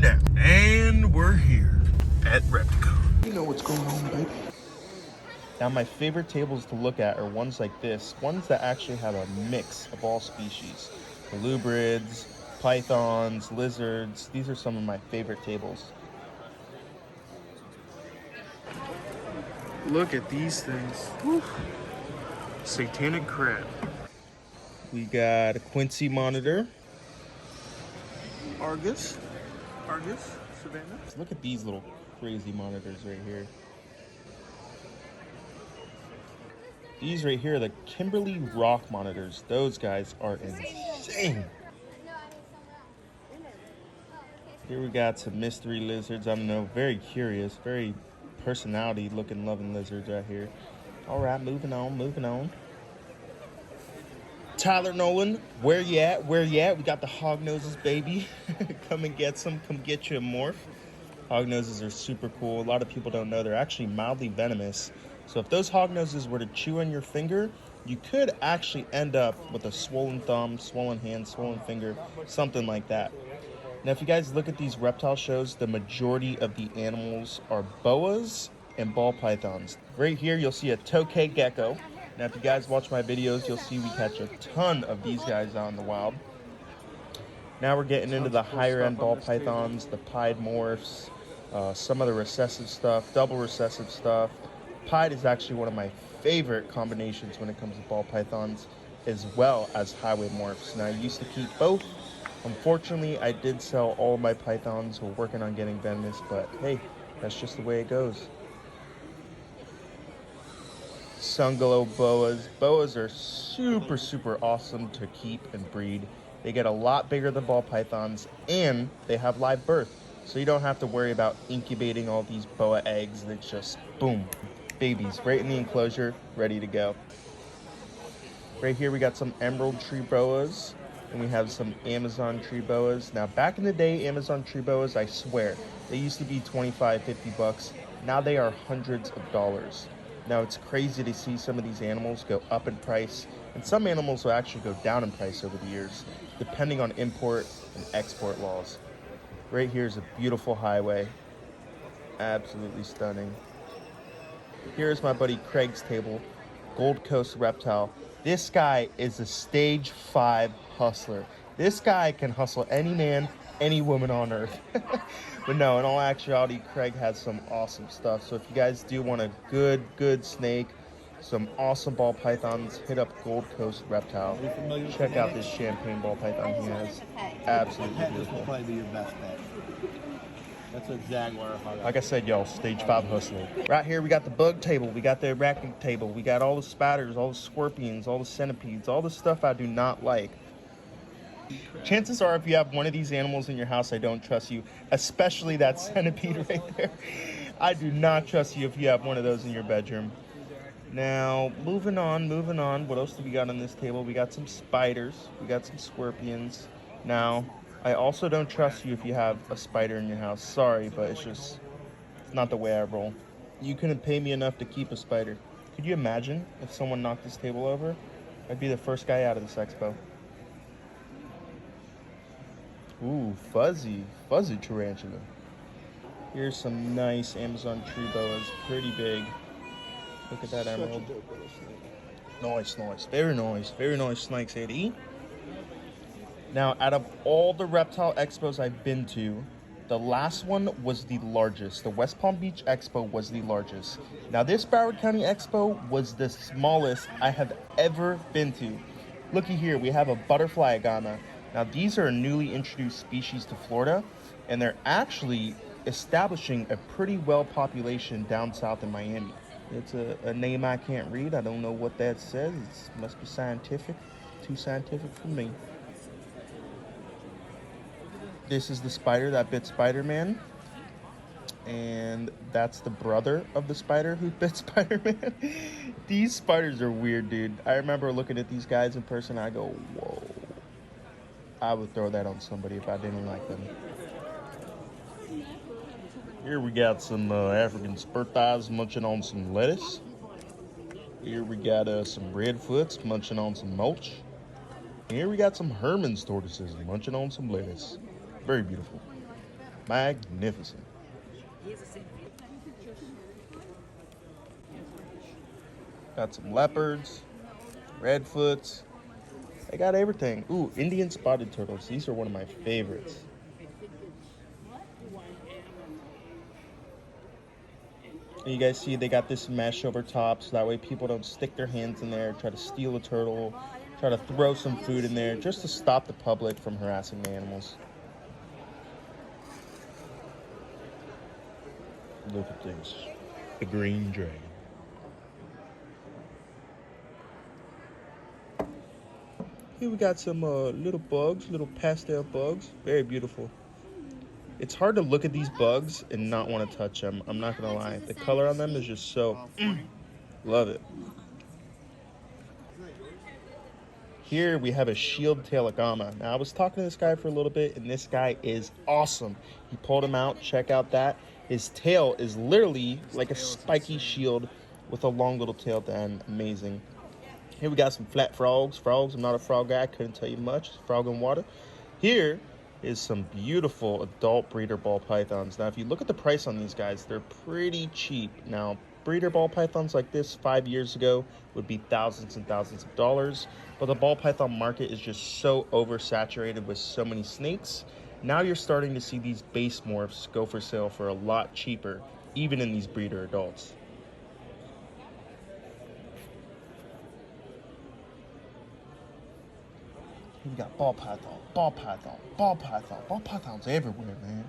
going down. And we're here at REPTICON. You know what's going on, baby. Now, my favorite tables to look at are ones like this, ones that actually have a mix of all species. Colubrids, pythons, lizards. These are some of my favorite tables. Look at these things. Whew. Satanic crab. We got a Quincy monitor. Argus, Savannah. Look at these little crazy monitors right here. These right here are the Kimberly Rock monitors. Those guys are insane. Here we got some mystery lizards. I don't know, very curious, very personality looking loving lizards right here. All right, moving on. Tyler Nolan, where you at? We got the hog noses, baby. Come and get some. Come get you a morph. Hog noses are super cool. A lot of people don't know they're actually mildly venomous. So if those hog noses were to chew on your finger, you could actually end up with a swollen thumb, swollen hand, swollen finger, something like that. Now, if you guys look at these reptile shows, the majority of the animals are boas and ball pythons. Right here, you'll see a tokay gecko. Now, if you guys watch my videos, you'll see we catch a ton of these guys out in the wild. Now we're getting into the higher end ball pythons, the pied morphs, some of the recessive stuff, double recessive stuff. Pied is actually one of my favorite combinations when it comes to ball pythons, as well as highway morphs. Now, I used to keep both. Unfortunately, I did sell all my pythons. We're working on getting venomous, but hey, that's just the way it goes. Sungalow boas. Boas are super awesome to keep and breed. They get a lot bigger than ball pythons, and they have live birth. So you don't have to worry about incubating all these boa eggs. It's just, boom, babies right in the enclosure, ready to go. Right here we got some emerald tree boas, and we have some Amazon tree boas. Now, back in the day, Amazon tree boas, I swear, they used to be 25, 50 bucks. Now they are hundreds of dollars. Now, it's crazy to see some of these animals go up in price, and some animals will actually go down in price over the years, depending on import and export laws. Right here is a beautiful highway. Absolutely stunning. Here's my buddy Craig's table, Gold Coast Reptile. This guy is a stage 5 hustler. This guy can hustle any man, any woman on earth. But no, in all actuality, Craig has some awesome stuff. So if you guys do want a good snake, some awesome ball pythons, hit up Gold Coast Reptile. Check out this champagne ball python he has. Absolutely beautiful. This will probably be your best bet. That's a jaguar hog. Like I said, y'all, stage 5 hustler. Right here, we got the bug table. We got the arachnid table. We got all the spiders, all the scorpions, all the centipedes, all the stuff I do not like. Chances are, if you have one of these animals in your house, I don't trust you, especially that centipede right there. I do not trust you if you have one of those in your bedroom. Now, moving on. What else do we got on this table? We got some spiders. We got some scorpions. Now, I also don't trust you if you have a spider in your house. Sorry, but it's not the way I roll. You couldn't pay me enough to keep a spider. Could you imagine if someone knocked this table over? I'd be the first guy out of this expo. Ooh, fuzzy tarantula. Here's some nice Amazon tree boas, pretty big. Look at that emerald. Nice, very nice snakes, Eddie. Now, out of all the reptile expos I've been to, the last one was the largest. The West Palm Beach Expo was the largest. Now, this Broward County Expo was the smallest I have ever been to. Looky here, we have a butterfly agama. Now, these are a newly introduced species to Florida, and they're actually establishing a pretty well population down south in Miami. It's a name I can't read. I don't know what that says. It must be scientific. Too scientific for me. This is the spider that bit Spider-Man. And that's the brother of the spider who bit Spider-Man. These spiders are weird, dude. I remember looking at these guys in person. I go, whoa. I would throw that on somebody if I didn't like them. Here we got some African spurt thighs munching on some lettuce. Here we got some redfoots munching on some mulch. And here we got some Herman's tortoises munching on some lettuce. Very beautiful. Magnificent. Got some leopards, redfoots. They got everything. Ooh, Indian spotted turtles. These are one of my favorites. And you guys see they got this mesh over top, so that way people don't stick their hands in there, try to steal a turtle, try to throw some food in there, just to stop the public from harassing the animals. Look at this. The green dragon. Here we got some little bugs, little pastel bugs. Very beautiful. It's hard to look at these bugs and not want to touch them. I'm not going to lie. The color on them is just so... love it. Here we have a shield-tailed agama. Now, I was talking to this guy for a little bit, and this guy is awesome. He pulled him out. Check out that. His tail is literally like a spiky shield with a long little tail at the end. Amazing. Here we got some flat frogs. Frogs, I'm not a frog guy. I couldn't tell you much. Frog in water. Here is some beautiful adult breeder ball pythons. Now, if you look at the price on these guys, they're pretty cheap. Now, breeder ball pythons like this 5 years ago would be thousands and thousands of dollars, but the ball python market is just so oversaturated with so many snakes. Now you're starting to see these base morphs go for sale for a lot cheaper, even in these breeder adults. We got ball python, ball python, ball python. Ball pythons everywhere, man.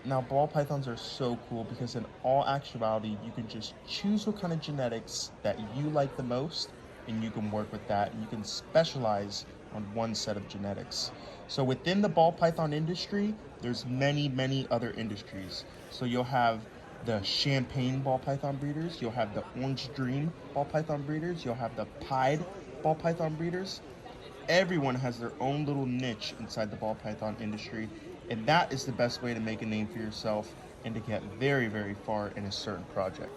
Now, ball pythons are so cool because in all actuality, you can just choose what kind of genetics that you like the most, and you can work with that, and you can specialize on one set of genetics. So within the ball python industry, there's many other industries. So you'll have the champagne ball python breeders, you'll have the orange dream ball python breeders, you'll have the pied ball python breeders. Everyone has their own little niche inside the ball python industry, and that is the best way to make a name for yourself and to get very far in a certain project.